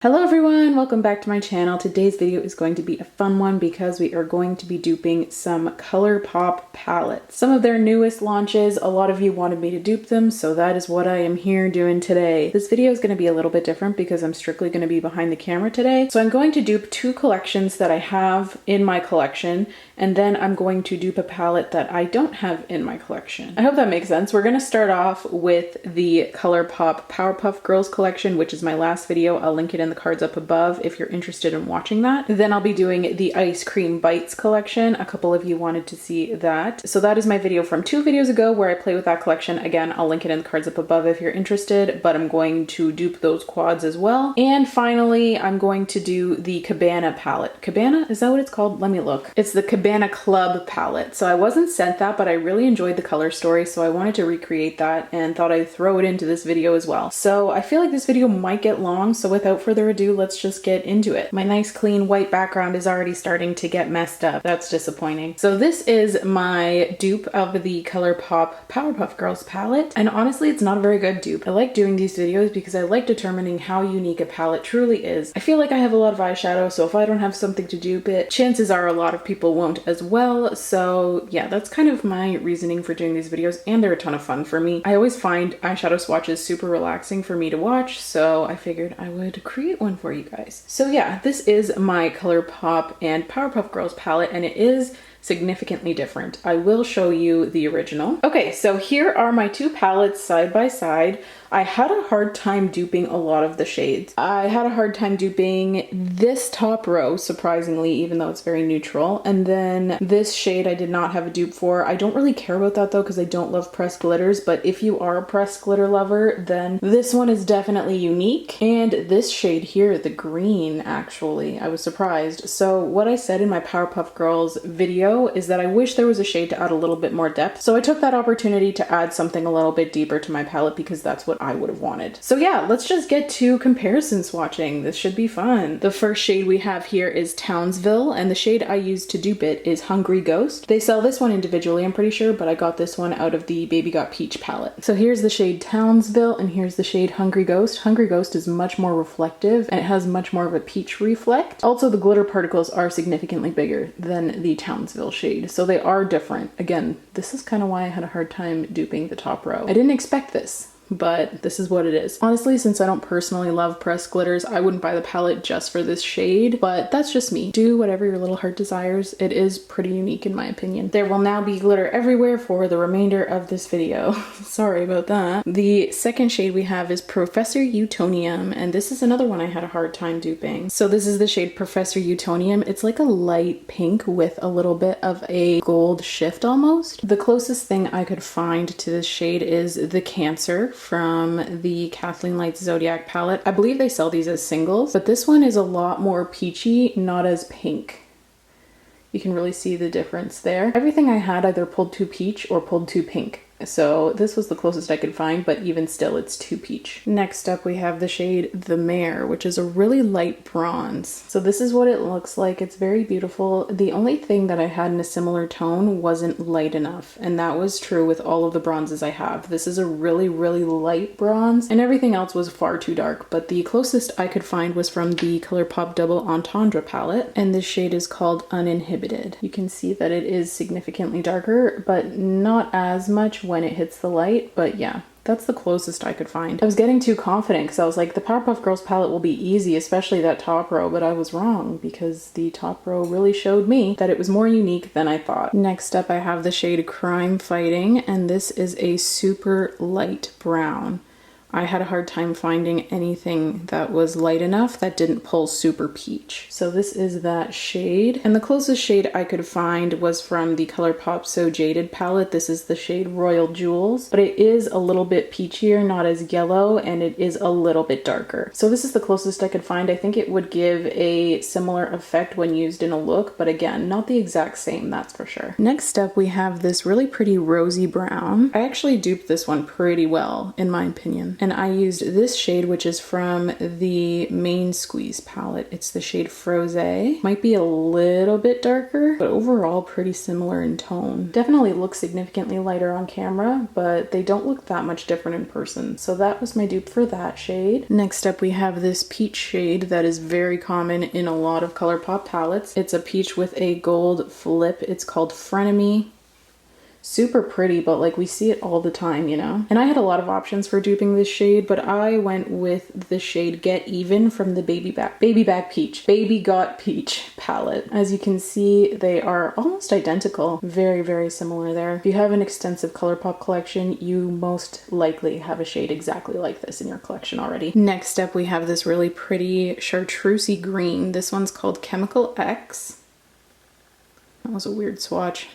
Hello everyone, welcome back to my channel. Today's video is going to be a fun one because we are going to be duping some Colourpop palettes. Some of their newest launches. A lot of you wanted me to dupe them, so that is what I am here doing today. This video is going to be a little bit different because I'm strictly going to be behind the camera today. So I'm going to dupe two collections that I have in my collection, and then I'm going to dupe a palette that I don't have in my collection. I hope that makes sense. We're going to start off with the Colourpop Powerpuff Girls collection, which is my last video. I'll link it in the cards up above if you're interested in watching that. Then I'll be doing the Ice Cream Bites collection. A couple of you wanted to see that. So that is my video from 2 videos ago where I play with that collection. Again, I'll link it in the cards up above if you're interested, but I'm going to dupe those quads as well. And finally, I'm going to do the Cabana palette. Cabana? Is that what it's called? Let me look. It's the Cabana Club palette. So I wasn't sent that, but I really enjoyed the color story, so I wanted to recreate that and thought I'd throw it into this video as well. So I feel like this video might get long, so without further ado, let's just get into it. My nice clean white background is already starting to get messed up. That's disappointing. So this is my dupe of the Colourpop Powerpuff Girls palette, and honestly it's not a very good dupe. I like doing these videos because I like determining how unique a palette truly is. I feel like I have a lot of eyeshadow, so if I don't have something to dupe it, chances are a lot of people won't as well. So yeah, that's kind of my reasoning for doing these videos, and they're a ton of fun for me. I always find eyeshadow swatches super relaxing for me to watch, so I figured I would create one for you guys. So yeah, this is my Colourpop and Powerpuff Girls palette, and it is significantly different. I will show you the original. Okay, so here are my two palettes side by side. I had a hard time duping a lot of the shades. I had a hard time duping this top row, surprisingly, even though it's very neutral. And then this shade I did not have a dupe for. I don't really care about that though because I don't love pressed glitters, but if you are a pressed glitter lover, then this one is definitely unique. And this shade here, the green, actually, I was surprised. So what I said in my Powerpuff Girls video is that I wish there was a shade to add a little bit more depth. So I took that opportunity to add something a little bit deeper to my palette because that's what I would have wanted. So yeah, let's just get to comparison swatching. This should be fun. The first shade we have here is Townsville, and the shade I used to dupe it is Hungry Ghost. They sell this one individually, I'm pretty sure, but I got this one out of the Baby Got Peach palette. So here's the shade Townsville, and here's the shade Hungry Ghost. Hungry Ghost is much more reflective, and it has much more of a peach reflect. Also, the glitter particles are significantly bigger than the Townsville shade, so they are different. Again, this is kind of why I had a hard time duping the top row. I didn't expect this, but this is what it is. Honestly, since I don't personally love pressed glitters, I wouldn't buy the palette just for this shade, but that's just me. Do whatever your little heart desires. It is pretty unique in my opinion. There will now be glitter everywhere for the remainder of this video. Sorry about that. The second shade we have is Professor Utonium, and this is another one I had a hard time duping. So this is the shade Professor Utonium. It's like a light pink with a little bit of a gold shift almost. The closest thing I could find to this shade is the Cancer from the Kathleen Lights Zodiac palette. I believe they sell these as singles, but this one is a lot more peachy, not as pink. You can really see the difference there. Everything I had either pulled too peach or pulled too pink. So this was the closest I could find, but even still it's too peach. Next up we have the shade The Mare, which is a really light bronze. So this is what it looks like. It's very beautiful. The only thing that I had in a similar tone wasn't light enough, and that was true with all of the bronzes I have. This is a really, really light bronze, and everything else was far too dark, but the closest I could find was from the Colourpop Double Entendre palette, and this shade is called Uninhibited. You can see that it is significantly darker, but not as much when it hits the light, but yeah, that's the closest I could find. I was getting too confident because I was like, the Powerpuff Girls palette will be easy, especially that top row, but I was wrong because the top row really showed me that it was more unique than I thought. Next up I have the shade Crime Fighting, and this is a super light brown. I had a hard time finding anything that was light enough that didn't pull super peach. So this is that shade. And the closest shade I could find was from the Colourpop So Jaded palette. This is the shade Royal Jewels, but it is a little bit peachier, not as yellow, and it is a little bit darker. So this is the closest I could find. I think it would give a similar effect when used in a look, but again, not the exact same, that's for sure. Next up, we have this really pretty rosy brown. I actually duped this one pretty well, in my opinion. And I used this shade, which is from the Main Squeeze palette. It's the shade Froze. Might be a little bit darker, but overall pretty similar in tone. Definitely looks significantly lighter on camera, but they don't look that much different in person. So that was my dupe for that shade. Next up, we have this peach shade that is very common in a lot of Colourpop palettes. It's a peach with a gold flip. It's called Frenemy. Super pretty, but like we see it all the time, you know? And I had a lot of options for duping this shade, but I went with the shade Get Even from the Baby Got Peach palette. As you can see, they are almost identical. Very, very similar there. If you have an extensive Colourpop collection, you most likely have a shade exactly like this in your collection already. Next up, we have this really pretty chartreusey green. This one's called Chemical X. That was a weird swatch.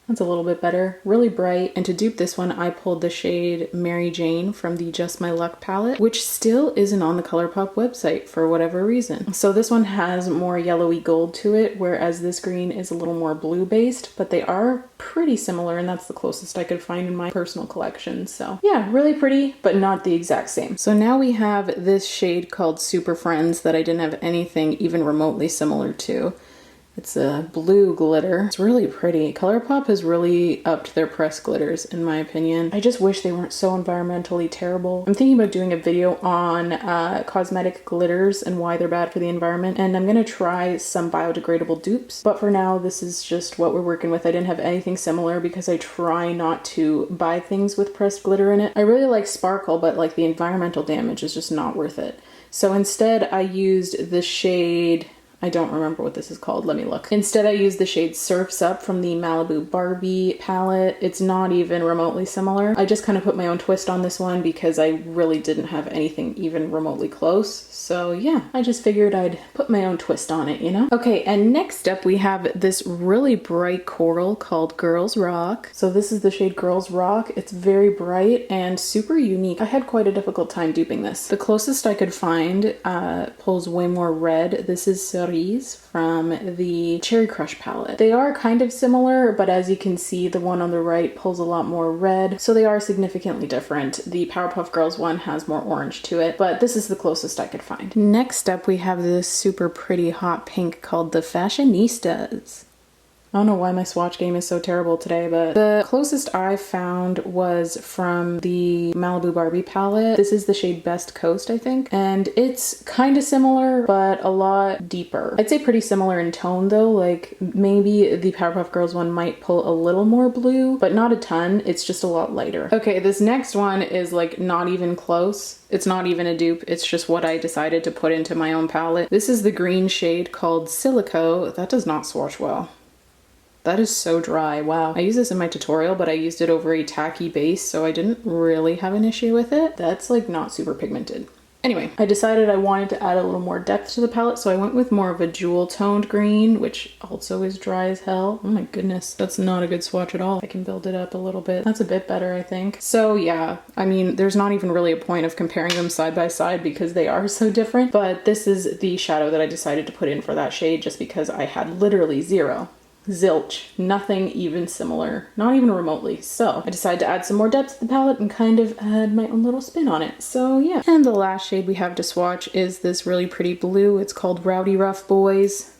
That's a little bit better, really bright. And to dupe this one, I pulled the shade Mary Jane from the Just My Luck palette, which still isn't on the Colourpop website for whatever reason. So this one has more yellowy gold to it, whereas this green is a little more blue based, but they are pretty similar, and that's the closest I could find in my personal collection. So yeah, really pretty, but not the exact same. So now we have this shade called Super Friends that I didn't have anything even remotely similar to. It's a blue glitter. It's really pretty. Colourpop has really upped their pressed glitters, in my opinion. I just wish they weren't so environmentally terrible. I'm thinking about doing a video on cosmetic glitters and why they're bad for the environment, and I'm gonna try some biodegradable dupes. But for now, this is just what we're working with. I didn't have anything similar because I try not to buy things with pressed glitter in it. I really like sparkle, but like the environmental damage is just not worth it. So instead, I used the shade, I don't remember what this is called. Let me look. Instead, I used the shade Surfs Up from the Malibu Barbie palette. It's not even remotely similar. I just kind of put my own twist on this one because I really didn't have anything even remotely close. So yeah, I just figured I'd put my own twist on it, you know? Okay, and next up we have this really bright coral called Girls Rock. So this is the shade Girls Rock. It's very bright and super unique. I had quite a difficult time duping this. The closest I could find pulls way more red. This is from the Cherry Crush palette. They are kind of similar, but as you can see, the one on the right pulls a lot more red, so they are significantly different. The Powerpuff Girls one has more orange to it, but this is the closest I could find. Next up, we have this super pretty hot pink called the Fashionistas. I don't know why my swatch game is so terrible today, but the closest I found was from the Malibu Barbie palette. This is the shade Best Coast, I think, and it's kind of similar, but a lot deeper. I'd say pretty similar in tone though, like maybe the Powerpuff Girls one might pull a little more blue, but not a ton. It's just a lot lighter. Okay, this next one is like not even close. It's not even a dupe, it's just what I decided to put into my own palette. This is the green shade called Silico. That does not swatch well. That is so dry, wow. I used this in my tutorial, but I used it over a tacky base, so I didn't really have an issue with it. That's like not super pigmented. Anyway, I decided I wanted to add a little more depth to the palette, so I went with more of a jewel toned green, which also is dry as hell. Oh my goodness, that's not a good swatch at all. I can build it up a little bit. That's a bit better, I think. So yeah, I mean, there's not even really a point of comparing them side by side because they are so different, but this is the shadow that I decided to put in for that shade just because I had literally zero. Zilch, nothing even similar, not even remotely. So I decided to add some more depth to the palette and kind of add my own little spin on it. So yeah. And the last shade we have to swatch is this really pretty blue. It's called Rowdy Rough Boys.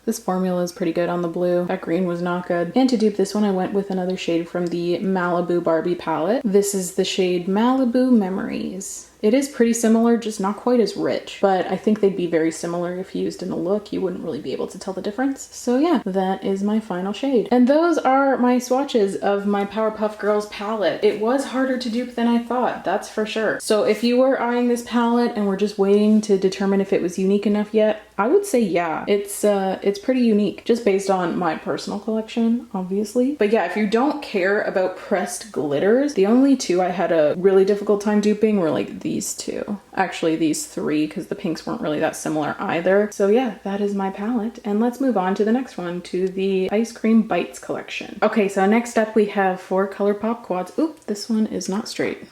This formula is pretty good on the blue. That green was not good. And to dupe this one, I went with another shade from the Malibu Barbie palette. This is the shade Malibu Memories. It is pretty similar, just not quite as rich, but I think they'd be very similar if used in a look. You wouldn't really be able to tell the difference. So yeah, that is my final shade. And those are my swatches of my Powerpuff Girls palette. It was harder to dupe than I thought, that's for sure. So if you were eyeing this palette and were just waiting to determine if it was unique enough yet, I would say yeah, it's pretty unique, just based on my personal collection, obviously. But yeah, if you don't care about pressed glitters, the only two I had a really difficult time duping were like these two. Actually, these three, because the pinks weren't really that similar either. So yeah, that is my palette. And let's move on to the next one, to the Ice Cream Bites collection. Okay, so next up we have 4 Colourpop quads. Oop, this one is not straight.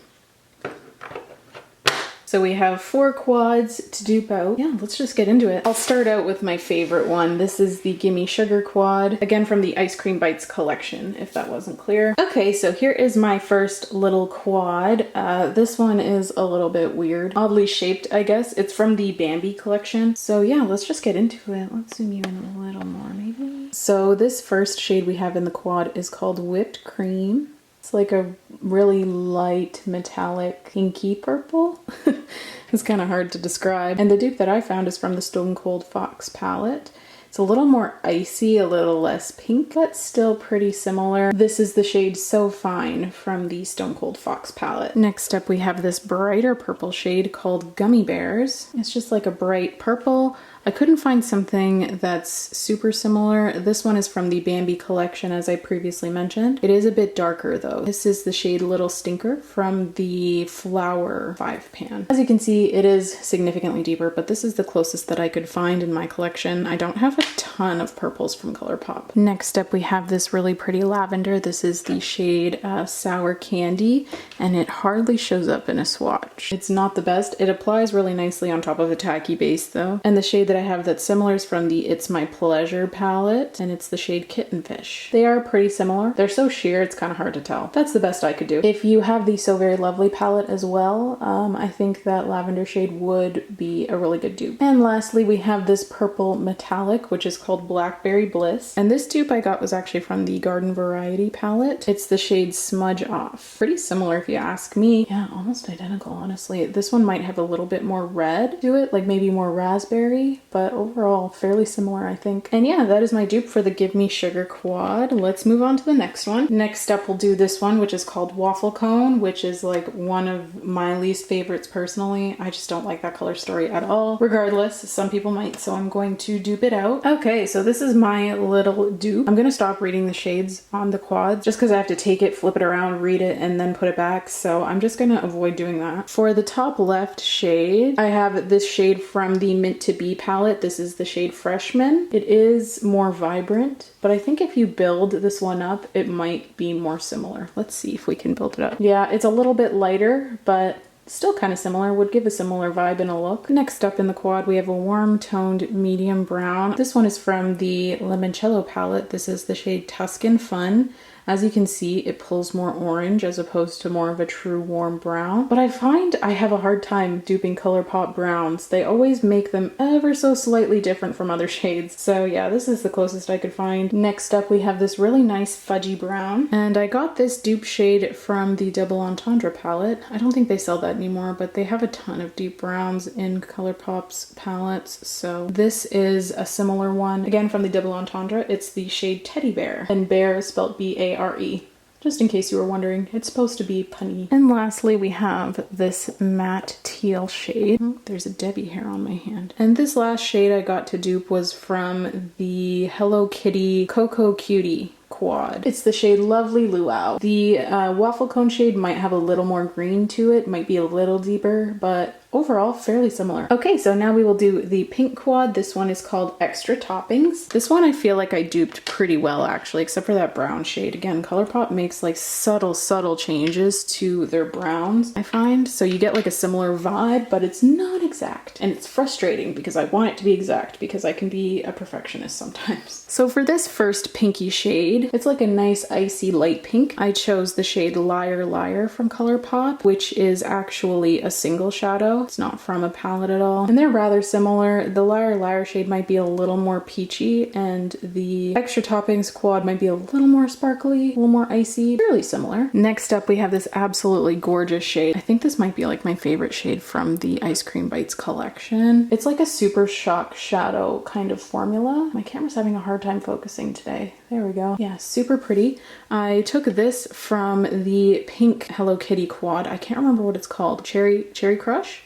So we have 4 quads to dupe out. Yeah, let's just get into it. I'll start out with my favorite one. This is the Gimme Sugar quad, again from the Ice Cream Bites collection, if that wasn't clear. Okay, so here is my first little quad. This one is a little bit weird, oddly shaped, I guess. It's from the Bambi collection. So yeah, let's just get into it. Let's zoom you in a little more, maybe. So this first shade we have in the quad is called Whipped Cream. It's like a really light metallic pinky purple. It's kind of hard to describe. And the dupe that I found is from the Stone Cold Fox palette. It's a little more icy, a little less pink, but still pretty similar. This is the shade So Fine from the Stone Cold Fox palette. Next up we have this brighter purple shade called Gummy Bears. It's just like a bright purple. I couldn't find something that's super similar. This one is from the Bambi collection, as I previously mentioned. It is a bit darker though. This is the shade Little Stinker from the Flower 5 pan. As you can see, it is significantly deeper, but this is the closest that I could find in my collection. I don't have a ton of purples from Colourpop. Next up we have this really pretty lavender. This is the shade Sour Candy, and it hardly shows up in a swatch. It's not the best. It applies really nicely on top of a tacky base though. And the shade that I have that's similar is from the It's My Pleasure palette, and it's the shade Kittenfish. They are pretty similar. They're so sheer, it's kind of hard to tell. That's the best I could do. If you have the So Very Lovely palette as well, I think that lavender shade would be a really good dupe. And lastly, we have this purple metallic, which is called Blackberry Bliss. And this dupe I got was actually from the Garden Variety palette. It's the shade Smudge Off. Pretty similar if you ask me. Yeah, almost identical, honestly. This one might have a little bit more red to it, like maybe more raspberry, but overall fairly similar, I think. And yeah, that is my dupe for the Give Me Sugar quad. Let's move on to the next one. Next up, we'll do this one, which is called Waffle Cone, which is like one of my least favorites personally. I just don't like that color story at all. Regardless, some people might, so I'm going to dupe it out. Okay, so this is my little dupe. I'm gonna stop reading the shades on the quads just because I have to take it, flip it around, read it, and then put it back. So I'm just gonna avoid doing that. For the top left shade, I have this shade from the Mint to Be palette. This is the shade Freshman. It is more vibrant, but I think if you build this one up, it might be more similar. Let's see if we can build it up. Yeah, it's a little bit lighter, but still kind of similar, would give a similar vibe and a look. Next up in the quad, we have a warm toned medium brown. This one is from the Limoncello palette. This is the shade Tuscan Fun. As you can see, it pulls more orange as opposed to more of a true warm brown. But I find I have a hard time duping Colourpop browns. They always make them ever so slightly different from other shades. So yeah, this is the closest I could find. Next up, we have this really nice fudgy brown. And I got this dupe shade from the Double Entendre palette. I don't think they sell that anymore, but they have a ton of deep browns in Colourpop's palettes. So this is a similar one. Again, from the Double Entendre, it's the shade Teddy Bear. And bear is spelled B-A-R-E. Just in case you were wondering, it's supposed to be punny. And lastly, we have this matte teal shade. There's a Debbie hair on my hand. And this last shade I got to dupe was from the Hello Kitty Cocoa Cutie quad. It's the shade Lovely Luau. The waffle cone shade might have a little more green to it, might be a little deeper, but overall fairly similar. Okay, so now we will do the pink quad. This one is called Extra Toppings. This one I feel like I duped pretty well actually, except for that brown shade. Again, Colourpop makes like subtle changes to their browns, I find. So you get like a similar vibe, but it's not exact. And it's frustrating because I want it to be exact because I can be a perfectionist sometimes. So for this first pinky shade, it's like a nice icy light pink. I chose the shade Liar Liar from Colourpop, which is actually a single shadow. It's not from a palette at all. And they're rather similar. The Liar Liar shade might be a little more peachy, and the Extra Toppings quad might be a little more sparkly, a little more icy. Fairly similar. Next up, we have this absolutely gorgeous shade. I think this might be like my favorite shade from the Ice Cream Bites collection. It's like a super shock shadow kind of formula. My camera's having a hard time focusing today. There we go. Yeah, super pretty. I took this from the pink Hello Kitty quad. I can't remember what it's called. Cherry Crush?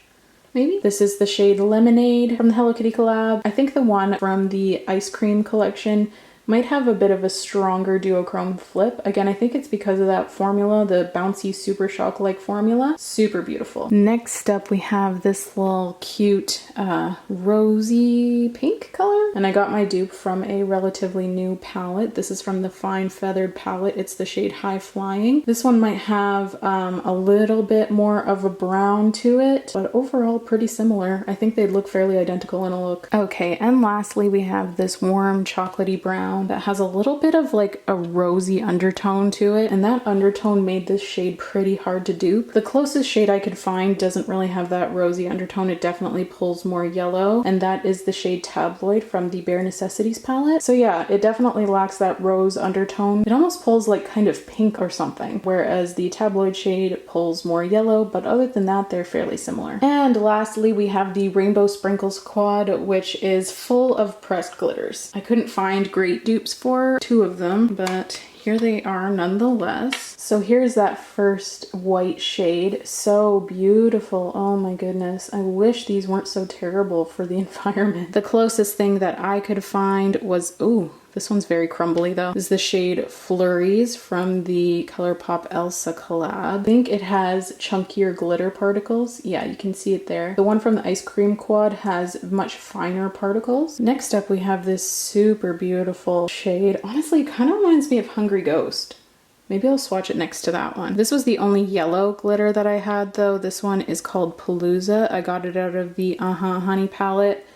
Maybe? This is the shade Lemonade from the Hello Kitty collab. I think the one from the Ice Cream collection Might have a bit of a stronger duochrome flip. Again, I think it's because of that formula, the bouncy Super Shock-like formula. Super beautiful. Next up, we have this little cute rosy pink color. And I got my dupe from a relatively new palette. This is from the Fine Feathered palette. It's the shade High Flying. This one might have a little bit more of a brown to it, but overall pretty similar. I think they'd look fairly identical in a look. Okay, and lastly we have this warm chocolatey brown that has a little bit of like a rosy undertone to it, and that undertone made this shade pretty hard to dupe. The closest shade I could find doesn't really have that rosy undertone. It definitely pulls more yellow, and that is the shade Tabloid from the Bare Necessities palette. So yeah, it definitely lacks that rose undertone. It almost pulls like kind of pink or something, whereas the Tabloid shade pulls more yellow, but other than that, they're fairly similar. And lastly, we have the Rainbow Sprinkles quad, which is full of pressed glitters. I couldn't find great dupes for two of them, but here they are nonetheless. So here's that first white shade. So beautiful. Oh my goodness. I wish these weren't so terrible for the environment. The closest thing that I could find was, ooh, this one's very crumbly though. This is the shade Flurries from the Colourpop Elsa collab. I think it has chunkier glitter particles. Yeah, you can see it there. The one from the Ice Cream quad has much finer particles. Next up, we have this super beautiful shade. Honestly, it kind of reminds me of Hungry Ghost. Maybe I'll swatch it next to that one. This was the only yellow glitter that I had though. This one is called Palooza. I got it out of the Honey palette,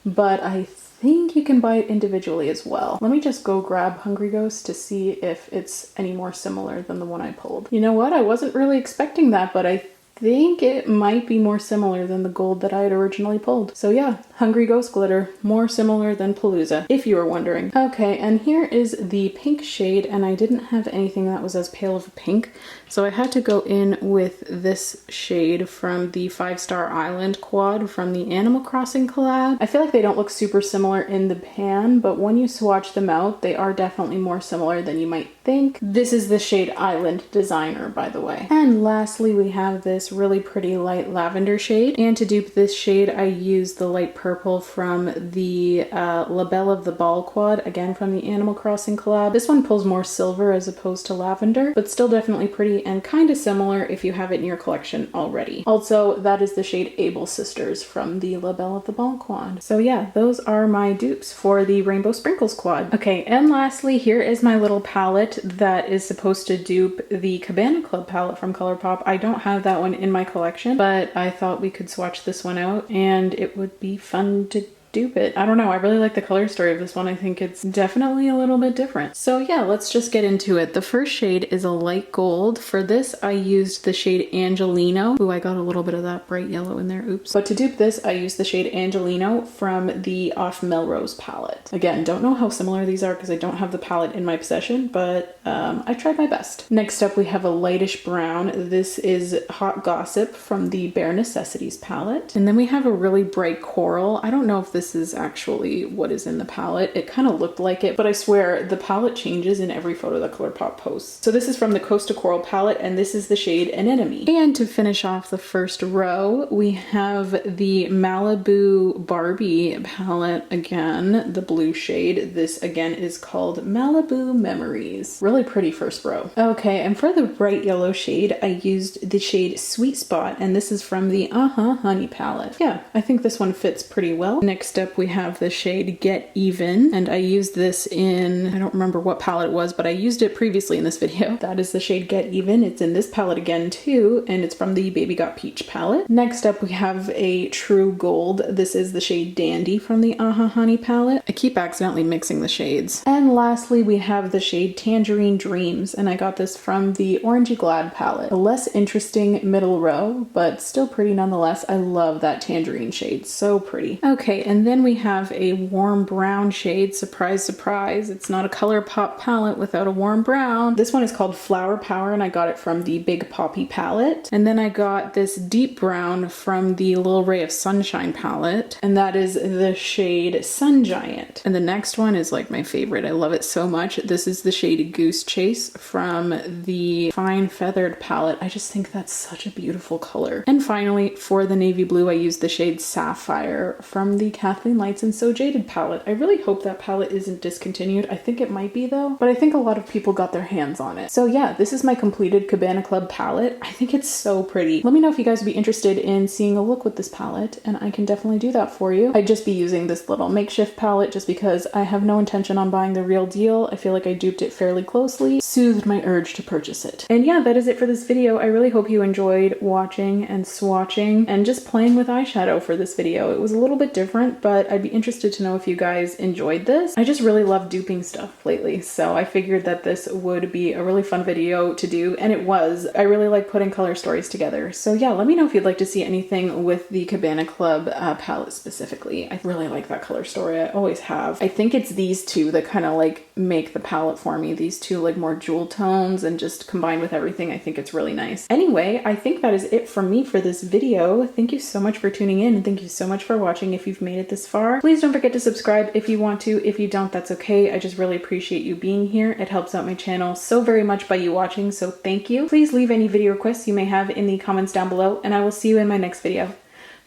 but I think you can buy it individually as well. Let me just go grab Hungry Ghost to see if it's any more similar than the one I pulled. You know what? I wasn't really expecting that, but I think it might be more similar than the gold that I had originally pulled. So yeah, Hungry Ghost glitter, more similar than Palooza, if you were wondering. Okay, and here is the pink shade, and I didn't have anything that was as pale of a pink, so I had to go in with this shade from the 5-Star Island quad from the Animal Crossing collab. I feel like they don't look super similar in the pan, but when you swatch them out, they are definitely more similar than you might think. This is the shade Island Designer, by the way. And lastly, we have this really pretty light lavender shade. And to dupe this shade, I used the light purple from the La Belle of the Ball quad, again from the Animal Crossing collab. This one pulls more silver as opposed to lavender, but still definitely pretty and kind of similar if you have it in your collection already. Also, that is the shade Able Sisters from the La Belle of the Ball quad. So yeah, those are my dupes for the Rainbow Sprinkles quad. Okay, and lastly, here is my little palette that is supposed to dupe the Cabana Club palette from Colourpop. I don't have that one in my collection, but I thought we could swatch this one out and it would be fun to dupe it. I don't know, I really like the color story of this one. I think it's definitely a little bit different. So yeah, let's just get into it. The first shade is a light gold. For this, I used the shade Angelino. Ooh, I got a little bit of that bright yellow in there, oops. But to dupe this, I used the shade Angelino from the Off Melrose palette. Again, don't know how similar these are because I don't have the palette in my possession, but I tried my best. Next up, we have a lightish brown. This is Hot Gossip from the Bare Necessities palette. And then we have a really bright coral. I don't know if this is actually what is in the palette. It kind of looked like it, but I swear the palette changes in every photo that Colourpop posts. So this is from the Coast to Coral palette, and this is the shade Anemone. And to finish off the first row, we have the Malibu Barbie palette again, the blue shade. This again is called Malibu Memories. Really pretty first row. Okay, and for the bright yellow shade, I used the shade Sweet Spot, and this is from the Honey palette. Yeah, I think this one fits pretty well. Next up, we have the shade Get Even, and I used this in, I don't remember what palette it was, but I used it previously in this video. That is the shade Get Even. It's in this palette again too, and it's from the Baby Got Peach palette. Next up, we have a True Gold. This is the shade Dandy from the Honey palette. I keep accidentally mixing the shades. And lastly, we have the shade Tangerine Dreams, and I got this from the Orangey Glad palette. A less interesting middle row, but still pretty nonetheless. I love that tangerine shade, so pretty. Okay, and then we have a warm brown shade. Surprise, surprise, it's not a Colourpop palette without a warm brown. This one is called Flower Power, and I got it from the Big Poppy palette. And then I got this deep brown from the Little Ray of Sunshine palette, and that is the shade Sun Giant. And the next one is like my favorite. I love it so much. This is the shade Goose Chase from the Fine Feathered palette. I just think that's such a beautiful color. And finally, for the navy blue, I used the shade Sapphire from the Kathleen Lights and So Jaded palette. I really hope that palette isn't discontinued. I think it might be though, but I think a lot of people got their hands on it. So yeah, this is my completed Cabana Club palette. I think it's so pretty. Let me know if you guys would be interested in seeing a look with this palette, and I can definitely do that for you. I'd just be using this little makeshift palette just because I have no intention on buying the real deal. I feel like I duped it fairly closely, soothed my urge to purchase it. And yeah, that is it for this video. I really hope you enjoyed watching and swatching and just playing with eyeshadow for this video. It was a little bit different, but I'd be interested to know if you guys enjoyed this. I just really love duping stuff lately, so I figured that this would be a really fun video to do, and it was. I really like putting color stories together. So yeah, let me know if you'd like to see anything with the Cabana Club palette specifically. I really like that color story. I always have. I think it's these two that kind of like make the palette for me. These two like more jewel tones, and just combined with everything, I think it's really nice. Anyway, I think that is it from me for this video. Thank you so much for tuning in, and thank you so much for watching if you've made it this far. Please don't forget to subscribe if you want to. If you don't, that's okay. I just really appreciate you being here. It helps out my channel so very much by you watching, so thank you. Please leave any video requests you may have in the comments down below, and I will see you in my next video.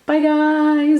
Bye guys!